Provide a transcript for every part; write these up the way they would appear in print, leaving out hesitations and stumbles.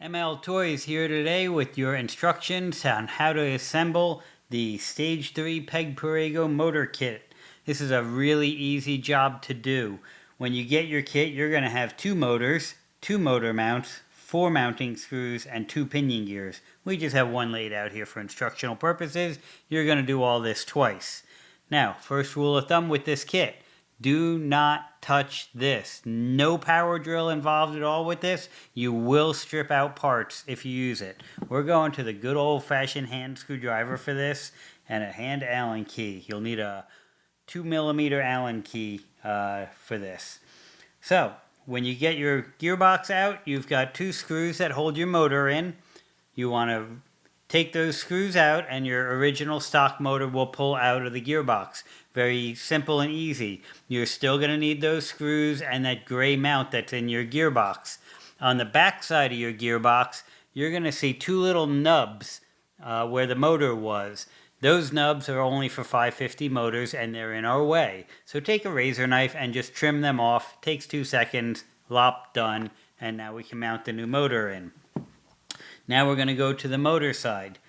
MLToys here today with your instructions on how to assemble the Stage 3 Peg Perego motor kit. This is a really easy job to do. When you get your kit, you're going to have 2 motors, 2 motor mounts, 4 mounting screws, and 2 pinion gears. We just have one laid out here for instructional purposes. You're going to do all this twice. Now, first rule of thumb with this kit. Do not touch this. No power drill involved at all with this. You will strip out parts if you use it. We're going to the good old-fashioned hand screwdriver for this and a hand Allen key. You'll need a 2mm Allen key for this. So, when you get your gearbox out, you've got 2 screws that hold your motor in. You want to take those screws out and your original stock motor will pull out of the gearbox. Very simple and easy. You're still going to need those screws and that gray mount that's in your gearbox. On the back side of your gearbox, you're going to see 2 little nubs where the motor was. Those nubs are only for 550 motors and they're in our way. So take a razor knife and just trim them off. Takes 2 seconds, lop, done, and now we can mount the new motor in. Now we're going to go to the motor side.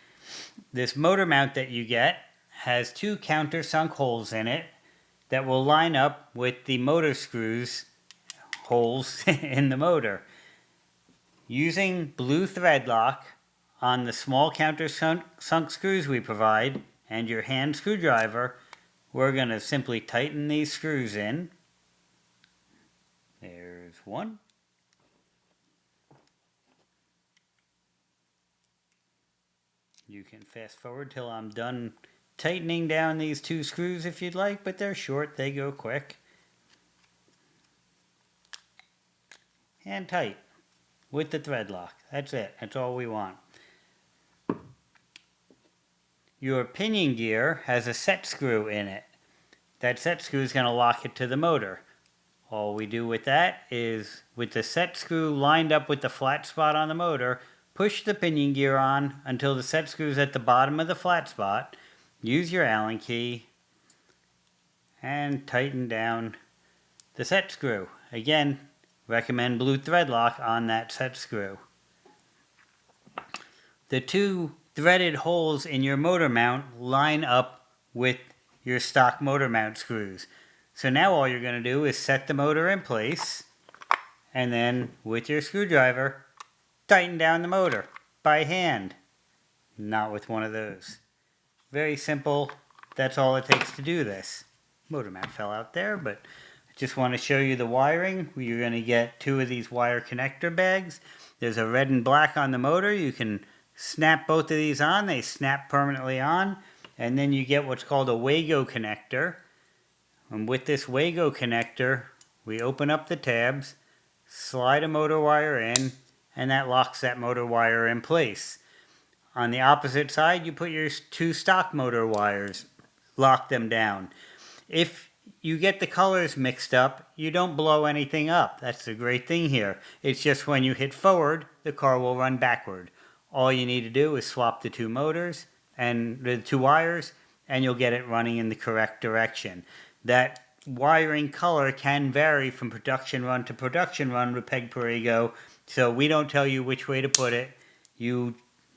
This motor mount that you get has 2 countersunk holes in it that will line up with the motor screws holes in the motor. Using blue thread lock on the small countersunk screws we provide and your hand screwdriver, we're going to simply tighten these screws in. There's one. You can fast forward till I'm done tightening down these 2 screws if you'd like, but they're short, they go quick. And tight with the thread lock. That's it. That's all we want. Your pinion gear has a set screw in it. That set screw is going to lock it to the motor. All we do with that is, with the set screw lined up with the flat spot on the motor, push the pinion gear on until the set screw is at the bottom of the flat spot. Use your Allen key and tighten down the set screw. Again, recommend blue thread lock on that set screw. The 2 threaded holes in your motor mount line up with your stock motor mount screws. So now all you're going to do is set the motor in place and then with your screwdriver tighten down the motor by hand, not with one of those. Very simple. That's all it takes to do this. Motor mount fell out there, but I just want to show you the wiring. You're going to get 2 of these wire connector bags. There's a red and black on the motor. You can snap both of these on. They snap permanently on. And then you get what's called a Wago connector. And with this Wago connector, we open up the tabs, slide a motor wire in, and that locks that motor wire in place. On the opposite side, you put your 2 stock motor wires, lock them down. If you get the colors mixed up, you don't blow anything up. That's the great thing here. It's just when you hit forward, the car will run backward. All you need to do is swap the 2 motors and the 2 wires, and you'll get it running in the correct direction. That wiring color can vary from production run to production run with Peg Perego, so we don't tell you which way to put it. You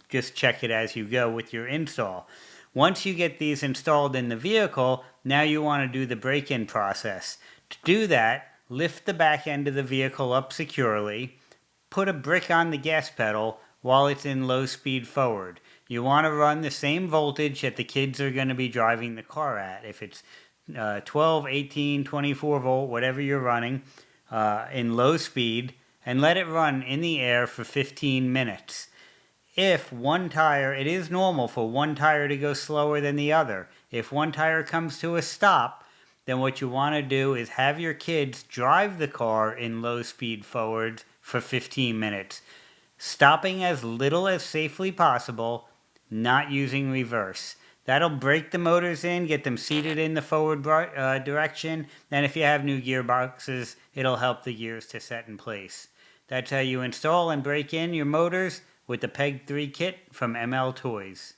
just check it as you go with your install. Once you get these installed in the vehicle, now you want to do the break-in process. To do that, lift the back end of the vehicle up securely, put a brick on the gas pedal while it's in low speed forward. You want to run the same voltage that the kids are going to be driving the car at. If it's 12, 18, 24 volt, whatever you're running, in low speed, and let it run in the air for 15 minutes. If one tire, it is normal for one tire to go slower than the other. If one tire comes to a stop, then what you want to do is have your kids drive the car in low speed forward for 15 minutes. Stopping as little as safely possible, not using reverse. That'll break the motors in, get them seated in the forward direction, and if you have new gearboxes, it'll help the gears to set in place. That's how you install and break in your motors with the Peg 3 kit from MLToys.